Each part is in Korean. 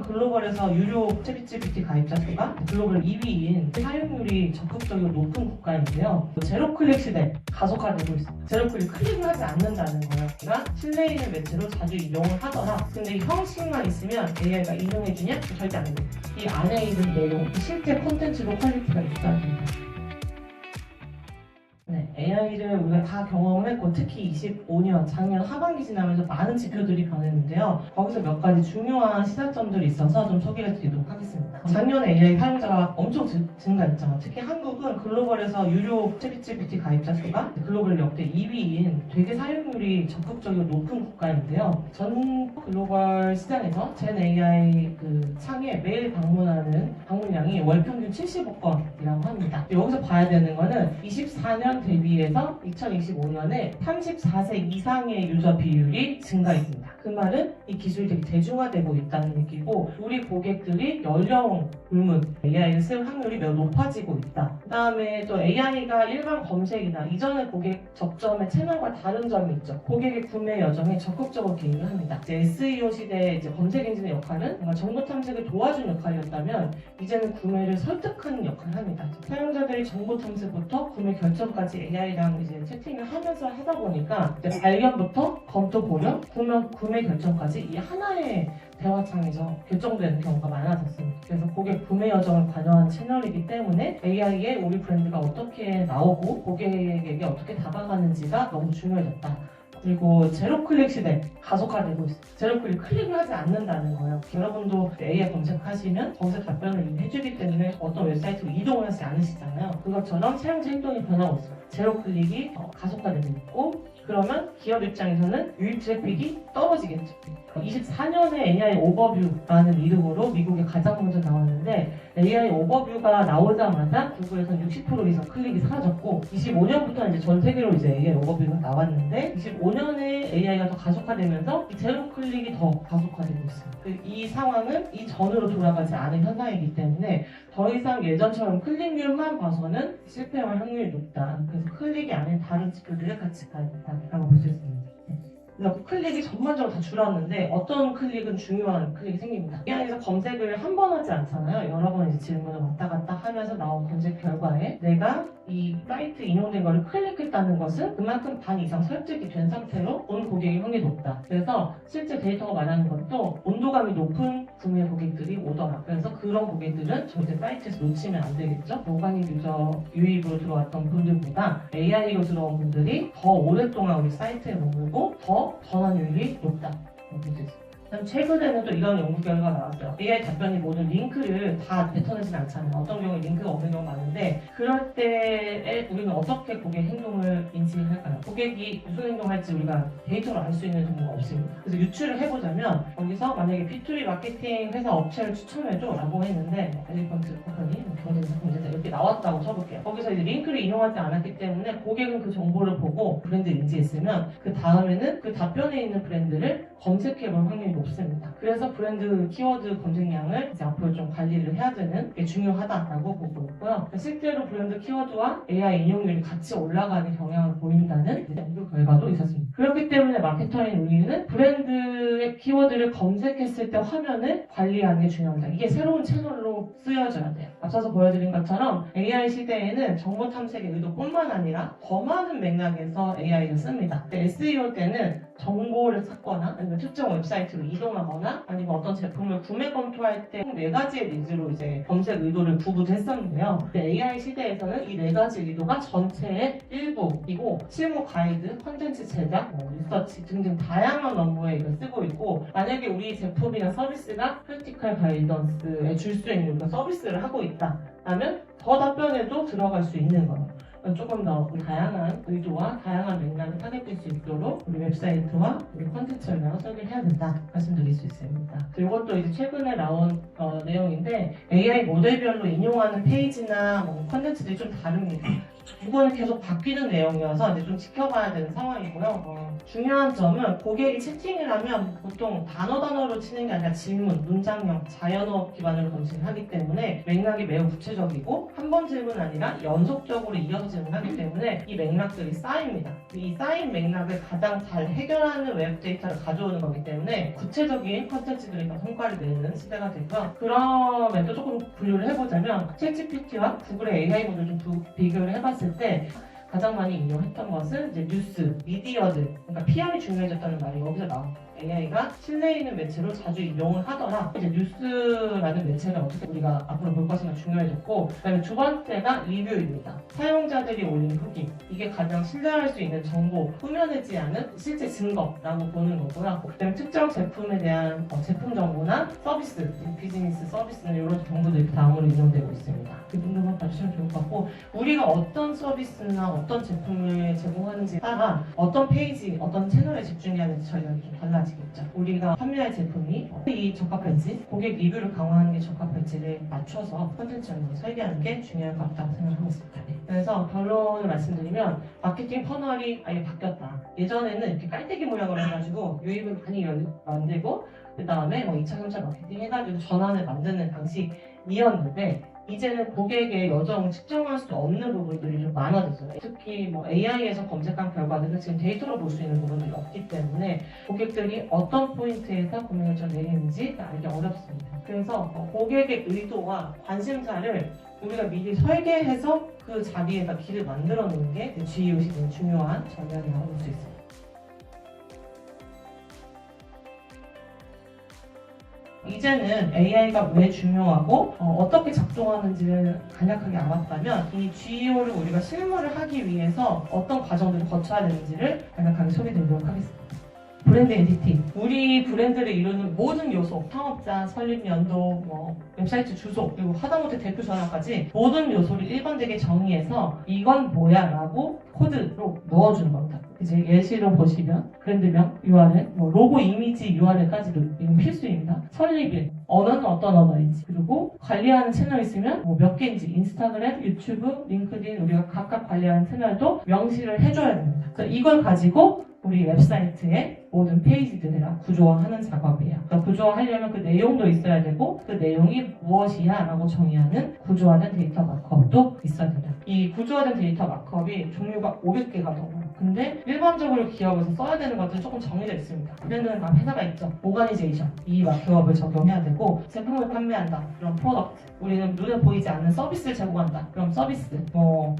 글로벌에서 유료 챗GPT 가입자 수가 글로벌 2위인 사용률이 적극적이고 높은 국가인데요. 제로 클릭 시대 가속화되고 있습니다. 제로 클릭을 하지 않는다는 거예요. 내가 실내에 있는 매체로 자주 이용을 하더라. 근데 이 형식만 있으면 AI가 인용해주냐? 절대 안 돼요. 이 안에 있는 내용, 실제 콘텐츠로 퀄리티가 있어야 됩니다. AI를 우리가 다 경험을 했고 특히 25년 작년 하반기 지나면서 많은 지표들이 변했는데요. 거기서 몇 가지 중요한 시사점들이 있어서 좀 소개해 드리도록 하겠습니다. 작년에 AI 사용자가 엄청 증가했죠. 특히 한국은 글로벌에서 유료 챗GPT 가입자 수가 글로벌 역대 2위인 되게 사용률이 적극적이고 높은 국가인데요. 전 글로벌 시장에서 젠 AI 그 창에 매일 방문량이 월 평균 70억 건이라고 합니다. 여기서 봐야 되는 거는 24년 대비해서 2025년에 34세 이상의 유저 비율이 증가했습니다. 그 말은 이 기술이 되게 대중화되고 있다는 얘기고 우리 고객들이 연령 불문 AI를 쓸 확률이 매우 높아지고 있다. 그 다음에 또 AI가 일반 검색이나 이전의 고객 접점의 채널과 다른 점이 있죠. 고객의 구매 여정에 적극적으로 개입을 합니다. 이제 SEO 시대의 이제 검색 엔진의 역할은 뭔가 정보 탐색을 도와주는 역할이었다면 이제는 구매를 설득하는 역할을 합니다. 사용자들이 정보 탐색부터 구매 결정까지 AI랑 이제 채팅을 하면서 하다 보니까 이제 발견부터 검토 고려, 구매 결정까지 이 하나의 대화창에서 결정되는 경우가 많아졌습니다. 그래서 고객 구매 여정을 반영한 채널이기 때문에 AI에 우리 브랜드가 어떻게 나오고 고객에게 어떻게 다가가는지가 너무 중요해졌다. 그리고 제로 클릭 시대 가속화되고 있습니다. 제로 클릭을 하지 않는다는 거예요. 여러분도 AI 검색하시면 거기서 답변을 이미 해주기 때문에 어떤 웹사이트로 이동을 하지 않으시잖아요. 그것처럼 사용자 행동이 변하고 있어요. 제로 클릭이 가속화되고 있고 그러면 기업 입장에서는 유입 트래픽이 떨어지겠죠. 24년에 AI 오버뷰라는 이름으로 미국에 가장 먼저 나왔는데 AI 오버뷰가 나오자마자 구글에서는 60% 이상 클릭이 사라졌고 25년부터 이제 전 세계로 이제 AI 오버뷰가 나왔는데 25년에 AI가 더 가속화되면서 이 제로 클릭이 더 가속화되고 있습니다. 이 상황은 이전으로 돌아가지 않은 현상이기 때문에 더 이상 예전처럼 클릭률만 봐서는 실패할 확률이 높다. 그래서 클릭이 아닌 다른 지표들을 같이 봐야겠다라고 볼 수 있습니다. 그래서 클릭이 전반적으로 다 줄었는데 어떤 클릭은 중요한 클릭이 생깁니다. AI에서 검색을 한 번 하지 않잖아요. 여러 번 이제 질문을 왔다 갔다 하면서 나온 검색 결과에 내가 이 사이트 인용된 거를 클릭했다는 것은 그만큼 반 이상 설득이 된 상태로 온 고객의 확률이 높다. 그래서 실제 데이터가 말하는 것도 온도감이 높은 구매 고객들이 오더라. 그래서 그런 고객들은 절대 사이트에서 놓치면 안 되겠죠. 오가닉 유저 유입으로 들어왔던 분들보다 AI로 들어온 분들이 더 오랫동안 우리 사이트에 머물고 더 전환율이 높다. 최근에는 또 이런 연구 결과가 나왔어요. AI 답변이 모든 링크를 다 뱉어내진 않잖아요. 어떤 경우에 링크가 없는 경우가 많은데 그럴 때에 우리는 어떻게 고객 행동을 인지할까요? 고객이 무슨 행동할지 우리가 데이터로 알 수 있는 정보가 없습니다. 그래서 유추를 해보자면 여기서 만약에 B2B 마케팅 회사 업체를 추천해줘 라고 했는데 엘리펀트 컴퍼니, 경쟁사 이렇게 나왔다고 쳐볼게요. 거기서 이제 링크를 인용하지 않았기 때문에 고객은 그 정보를 보고 브랜드를 인지했으면 그 다음에는 그 답변에 있는 브랜드를 검색해볼 확률이 높습니다. 그래서 브랜드 키워드 검색량을 이제 앞으로 좀 관리를 해야 되는 게 중요하다라고 보고 있고요. 실제로 브랜드 키워드와 AI 인용률이 같이 올라가는 경향을 보인다는 연구 결과도 있었습니다. 그렇기 때문에 마케터인 우리는 브랜드의 키워드를 검색했을 때 화면을 관리하는 게 중요합니다. 이게 새로운 채널로 쓰여져야 돼요. 앞서서 보여드린 것처럼 AI 시대에는 정보 탐색의 의도뿐만 아니라 더 많은 맥락에서 AI를 씁니다. SEO 때는 정보를 찾거나 아니면 특정 웹사이트로 이동하거나 아니면 어떤 제품을 구매 검토할 때 4가지의 니즈로 이제 검색 의도를 구분했었는데요. AI 시대에서는 이 4가지 의도가 전체의 일부이고 실무 가이드, 콘텐츠 제작, 리서치 등등 다양한 업무에 이걸 쓰고 있고 만약에 우리 제품이나 서비스가 크리티컬 가이던스에 줄 수 있는 서비스를 하고 있다 라면 더 답변에도 들어갈 수 있는 거예요. 조금 더 다양한 의도와 다양한 맥락을 타겟할 수 있도록 우리 웹사이트와 우리 콘텐츠를 설계를 해야 된다 말씀드릴 수 있습니다. 이것도 이제 최근에 나온 내용인데 AI 모델별로 인용하는 페이지나 콘텐츠들이 좀 다릅니다. 이거는 계속 바뀌는 내용이어서 이제 좀 지켜봐야 되는 상황이고요. 중요한 점은 고객이 채팅을 하면 보통 단어로 치는 게 아니라 질문, 문장형, 자연어업 기반으로 검색을 하기 때문에 맥락이 매우 구체적이고 한 번 질문 아니라 연속적으로 이어서 지원을 하기 때문에 이 맥락들이 쌓입니다. 이 쌓인 맥락을 가장 잘 해결하는 웹 데이터를 가져오는 거기 때문에 구체적인 컨텐츠들이 더 성과를 내는 시대가 되고요. 그럼에도 조금 분류를 해보자면 챗GPT와 구글의 AI 모델을 좀 비교를 해봤을 때 가장 많이 인용했던 것은 이제 뉴스, 미디어들, 그러니까 PR이 중요해졌다는 말이 여기서 나옵니다. AI가 신뢰 있는 매체로 자주 이용을 하더라. 이제 뉴스라는 매체를 어떻게 우리가 앞으로 볼 것인가 중요해졌고, 그다음에 두 번째가 리뷰입니다. 사용자들이 올린 후기, 이게 가장 신뢰할 수 있는 정보, 꾸며내지 않은 실제 증거라고 보는 거고요. 그다음에 특정 제품에 대한 제품 정보나 서비스, 비즈니스 서비스는 이런 정보들이 다음으로 인용되고 있습니다. 그 정도만 봐주시면 좋을 것 같고, 우리가 어떤 서비스나 어떤 제품을 제공하는지 따라 어떤 페이지, 어떤 채널에 집중해야 되는지 저희가 좀 달라지겠죠. 우리가 판매할 제품이 이 적합할지, 고객 리뷰를 강화하는 게 적합할지를 맞춰서 콘텐츠를 설계하는 게 중요할 것 같다고 생각하고 있습니다. 네. 그래서 결론을 말씀드리면 마케팅 터널이 아예 바뀌었다. 예전에는 이렇게 깔때기 모양으로 해가지고 유입을 많이 만들고 그 다음에 2차, 3차 마케팅 해가지고 전환을 만드는 방식이었는데 이제는 고객의 여정을 측정할 수 없는 부분들이 좀 많아졌어요. 특히 AI에서 검색한 결과들은 지금 데이터로 볼 수 있는 부분들이 없기 때문에 고객들이 어떤 포인트에서 구매 결정을 내리는지 알기 어렵습니다. 그래서 고객의 의도와 관심사를 우리가 미리 설계해서 그 자리에다 길을 만들어 놓는 게 GEO식의 중요한 전략이라고 볼 수 있습니다. 이제는 AI가 왜 중요하고 어떻게 작동하는지를 간략하게 알았다면 이 GEO를 우리가 실무를 하기 위해서 어떤 과정들을 거쳐야 되는지를 간략하게 소개드리도록 하겠습니다. 브랜드 엔티티, 우리 브랜드를 이루는 모든 요소, 창업자, 설립 연도, 웹사이트 주소, 그리고 하다못해 대표 전화까지 모든 요소를 일관되게 정의해서 이건 뭐야 라고 코드로 넣어주는 겁니다. 이제 예시로 보시면 브랜드명, URL, 로고 이미지 URL까지도 필수입니다. 설립일, 언어는 어떤 언어인지, 그리고 관리하는 채널 있으면 몇 개인지, 인스타그램, 유튜브, 링크드인 우리가 각각 관리하는 채널도 명시를 해줘야 됩니다. 그래서 이걸 가지고 우리 웹사이트의 모든 페이지들이랑 구조화하는 작업이에요. 그러니까 구조화하려면 그 내용도 있어야 되고 그 내용이 무엇이야 라고 정의하는 구조화된 데이터 마크업도 있어야 된다. 이 구조화된 데이터 마크업이 종류가 500개가 넘어요. 근데 일반적으로 기업에서 써야 되는 것들은 조금 정해져 있습니다. 브랜드는 다 회사가 있죠. 오가니제이션, 이 마크업을 적용해야 되고 제품을 판매한다. 그럼 프로덕트, 우리는 눈에 보이지 않는 서비스를 제공한다. 그럼 서비스,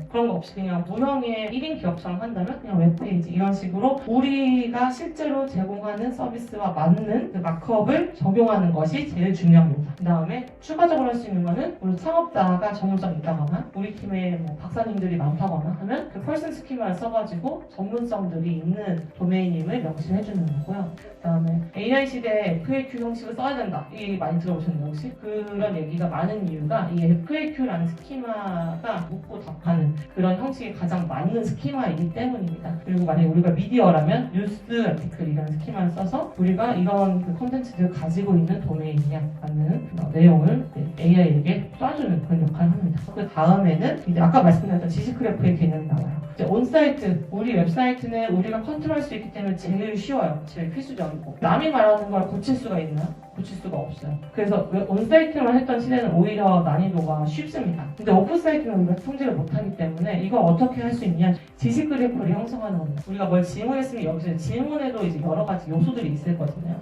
그런 거 없이 그냥 무형의 1인 기업처럼 한다면 그냥 웹페이지 이런 식으로 우리가 실제로 제공하는 서비스와 맞는 그 마크업을 적용하는 것이 제일 중요합니다. 그 다음에 추가적으로 할 수 있는 거는 우리 창업자가 전문성이 있다거나 우리 팀에 박사님들이 많다거나 하면 그 펄슨 스키마를 써가지고 전문성들이 있는 도메인임을 명시를 해주는 거고요. 그 다음에 AI 시대에 FAQ 형식을 써야 된다. 이 많이 들어보셨나요 혹시? 그런 얘기가 많은 이유가 이 FAQ라는 스키마가 묻고 답하는 그런 형식이 가장 맞는 스키마이기 때문입니다. 그리고 만약에 우리가 미디어라면 뉴스 아티클이라는 스키마를 써서 우리가 이런 그 콘텐츠들을 가지고 있는 도메인이냐 라는 내용을 AI에게 쏴주는 그런 역할을 합니다. 그 다음에는 이제 아까 말씀드렸던 지식그래프의 개념이 나와요. 이제 온사이트, 우리 웹사이트는 우리가 컨트롤할 수 있기 때문에 제일 쉬워요. 제일 필수적이고. 남이 말하는 걸 고칠 수가 있나요? 고칠 수가 없어요. 그래서 온사이트만 했던 시대는 오히려 난이도가 쉽습니다. 근데 오프사이트는 우리가 통제를 못하기 때문에 이걸 어떻게 할 수 있냐? 지식 그래프를 형성하는 겁니다. 우리가 뭘 질문했으면 여기서 질문에도 이제 여러 가지 요소들이 있을 거잖아요.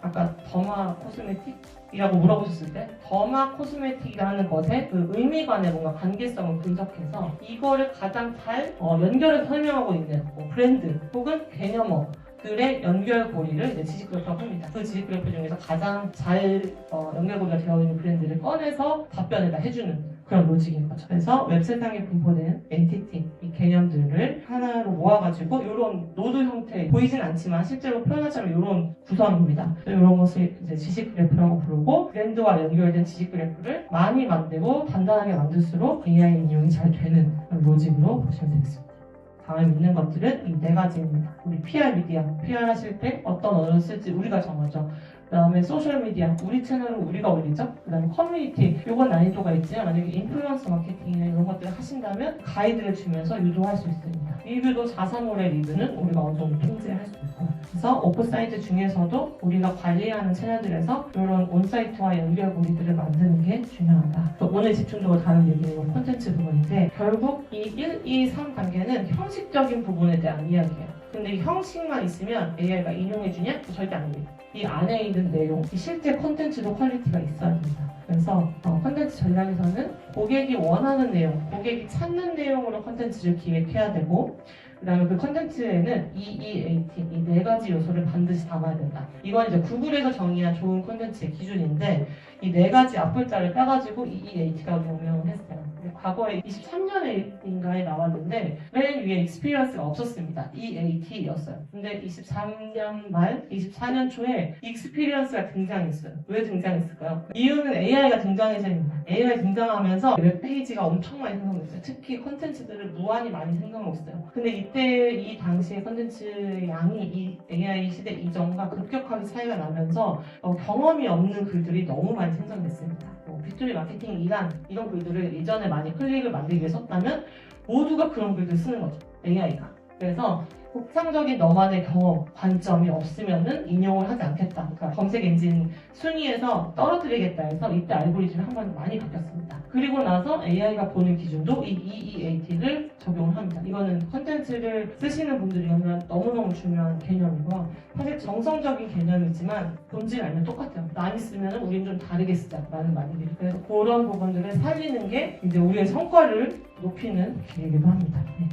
아까 더마 코스메틱? 이라고 물어보셨을 때 더마 코스메틱이라는 것의 그 의미관의 뭔가 관계성을 분석해서 이거를 가장 잘 연결해서 설명하고 있는 브랜드 혹은 개념어들의 연결고리를 이제 지식그래프라고 합니다. 그 지식그래프 중에서 가장 잘 연결고리가 되어 있는 브랜드를 꺼내서 답변을 다 해주는 그런 로직인 거죠. 그래서 웹세상에 분포된 엔티티, 이 개념들을 하나로 모아가지고 이런 노드 형태, 보이진 않지만 실제로 표현하자면 이런 구성입니다. 이런 것을 이제 지식 그래프라고 부르고 브랜드와 연결된 지식 그래프를 많이 만들고 단단하게 만들수록 AI 인용이 잘 되는 그런 로직으로 보시면 되겠습니다. 다음 있는 것들은 이 네 가지입니다. 우리 PR 미디어, PR 하실 때 어떤 언어를 쓸지 우리가 정하죠. 그 다음에 소셜미디어, 우리 채널은 우리가 올리죠. 그 다음에 커뮤니티, 요건 난이도가 있지만 만약에 인플루언서 마케팅이나 이런 것들을 하신다면 가이드를 주면서 유도할 수 있습니다. 리뷰도 자사몰의 리뷰는 우리가 어느 정도 통제할 수 있고, 그래서 오프사이트 중에서도 우리가 관리하는 채널들에서 이런 온사이트와 연결고리들을 만드는 게 중요하다. 오늘 집중적으로 다룬 얘기는 콘텐츠 부분인데, 결국 이 1, 2, 3 단계는 형식적인 부분에 대한 이야기예요. 근데 이 형식만 있으면 AI가 인용해주냐? 절대 아닙니다. 이 안에 있는 내용, 이 실제 콘텐츠도 퀄리티가 있어야 됩니다. 그래서 콘텐츠 전략에서는 고객이 원하는 내용, 고객이 찾는 내용으로 콘텐츠를 기획해야 되고, 그 다음에 그 컨텐츠에는 EEAT, 이 네 가지 요소를 반드시 담아야 된다. 이건 이제 구글에서 정의한 좋은 콘텐츠의 기준인데, 이 네 가지 앞글자를 빼가지고 EEAT라고 명명했어요. 과거에 23년인가에 나왔는데, 맨 위에 익스피리언스가 없었습니다. EAT였어요. 근데 23년 말, 24년 초에 익스피리언스가 등장했어요. 왜 등장했을까요? 이유는 AI가 등장해서입니다. AI가 등장하면서 웹페이지가 엄청 많이 생성됐어요. 특히 콘텐츠들을 무한히 많이 생성하고 있어요. 근데 이때 이 당시의 콘텐츠 양이 이 AI 시대 이전과 급격하게 차이가 나면서 경험이 없는 글들이 너무 많이 생성됐습니다. 빅토리 마케팅 이런 글들을 이전에 많이 클릭을 만들기 위해 썼다면 모두가 그런 글들 쓰는 거죠. AI가. 그래서 독창적인 너만의 경험, 관점이 없으면은 인용을 하지 않겠다. 그러니까 검색 엔진 순위에서 떨어뜨리겠다 해서 이때 알고리즘이 한번 많이 바뀌었습니다. 그리고 나서 AI가 보는 기준도 이 EEAT를 적용을 합니다. 이거는 컨텐츠를 쓰시는 분들이면 너무너무 중요한 개념이고요. 사실 정성적인 개념이지만 본질 알면 똑같아요. 많이 쓰면 우린 좀 다르게 쓰자라는 말이에요. 그래서 그런 부분들을 살리는 게 이제 우리의 성과를 높이는 길이기도 합니다. 네.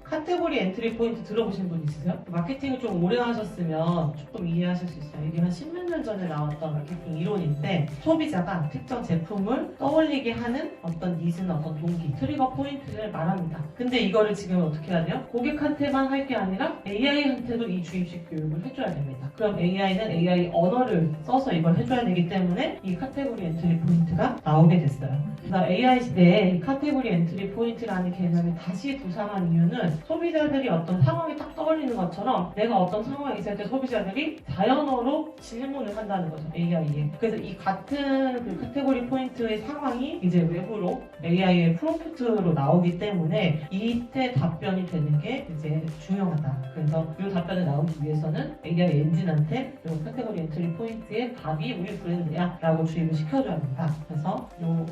카테고리 엔트리 포인트 들어보신 분 있으세요? 마케팅을 좀 오래 하셨으면 조금 이해하실 수 있어요. 이게 한 10몇 년 전에 나왔던 마케팅 이론인데, 소비자가 특정 제품을 떠올리게 하는 어떤 니즈나 어떤 동기, 트리거 포인트를 말합니다. 근데 이거를 지금 어떻게 해야 돼요? 고객한테만 할 게 아니라 AI한테도 이 주입식 교육을 해줘야 됩니다. 그럼 AI는 AI 언어를 써서 이걸 해줘야 되기 때문에 이 카테고리 엔트리 포인트가 나오게 됐어요. 그래서 AI 시대에 이 카테고리 엔트리 포인트라는 개념이 다시 부상한 이유는 소비자들이 어떤 상황이 딱 떠올리는 것처럼 내가 어떤 상황에 있을 때 소비자들이 자연어로 질문을 한다는 거죠, AI에. 그래서 이 같은 그 카테고리 포인트의 상황이 이제 외부로 AI의 프롬프트로 나오기 때문에 이때 답변이 되는 게 이제 중요하다. 그래서 이 답변을 나오기 위해서는 AI 엔진한테 이 카테고리 엔트리 포인트의 답이 우리 브랜드야 라고 주입을 시켜줘야 된다. 그래서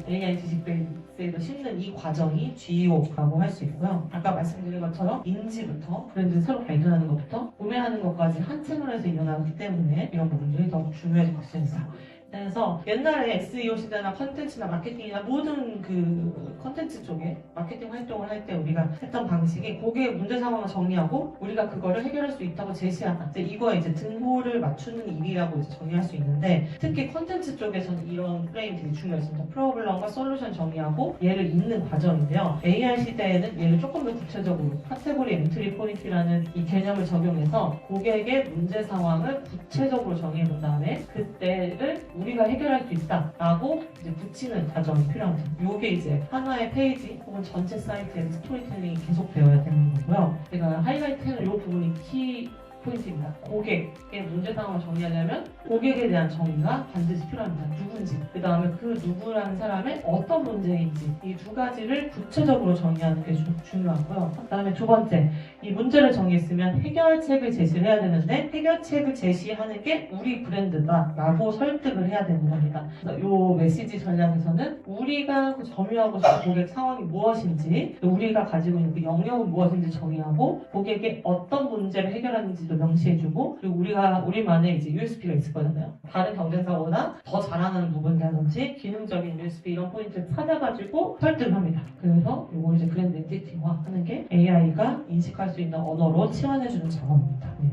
이 AI 지식 베이스에서 심는 이 과정이 GEO라고 할 수 있고요. 아까 말씀드린 것처럼 인지부터 브랜드 새로 발견하는 것부터 구매하는 것까지 한 채널에서 일어나기 때문에 이런 부분들이 더 중요해질 것입니다. 그래서 옛날에 SEO 시대나 컨텐츠나 마케팅이나 모든 그 컨텐츠 쪽에 마케팅 활동을 할 때 우리가 했던 방식이 고객의 문제 상황을 정리하고 우리가 그거를 해결할 수 있다고 제시하다. 이거에 이제 등호를 맞추는 일이라고 이제 정의할 수 있는데, 특히 컨텐츠 쪽에서는 이런 프레임이 되게 중요했습니다. 프로블럼과 솔루션 정의하고 얘를 잇는 과정인데요. AI 시대에는 얘를 조금 더 구체적으로 카테고리 엔트리 포인트라는 이 개념을 적용해서 고객의 문제 상황을 구체적으로 정의해 본 다음에 그때를 우리가 해결할 수 있다라고 이제 붙이는 과정이 필요합니다. 이게 이제 하나의 페이지 혹은 전체 사이트에 스토리텔링이 계속 되어야 되는 거고요. 제가 하이라이트하는 이 부분이 키 포인트입니다. 고객의 문제 상황을 정리하려면 고객에 대한 정의가 반드시 필요합니다. 누군지, 그 다음에 그 누구라는 사람의 어떤 문제인지, 이 두 가지를 구체적으로 정의하는 게 중요하고요. 그 다음에 두 번째, 이 문제를 정의했으면 해결책을 제시를 해야 되는데 해결책을 제시하는 게 우리 브랜드다 라고 설득을 해야 되는 겁니다. 그래서 이 메시지 전략에서는 우리가 점유하고 싶은 고객 상황이 무엇인지, 우리가 가지고 있는 그 영역은 무엇인지 정의하고 고객의 어떤 문제를 해결하는지도 명시해주고, 그리고 우리만의 이제 USP가 있을 거잖아요. 다른 경쟁사보다 더 잘하는 부분이라든지 기능적인 USP 이런 포인트를 찾아가지고 설득을 합니다. 그래서 이걸 이제 브랜드 엔티티화 하는 게 AI가 인식할 수 있는 언어로 치환해주는 작업입니다. 네.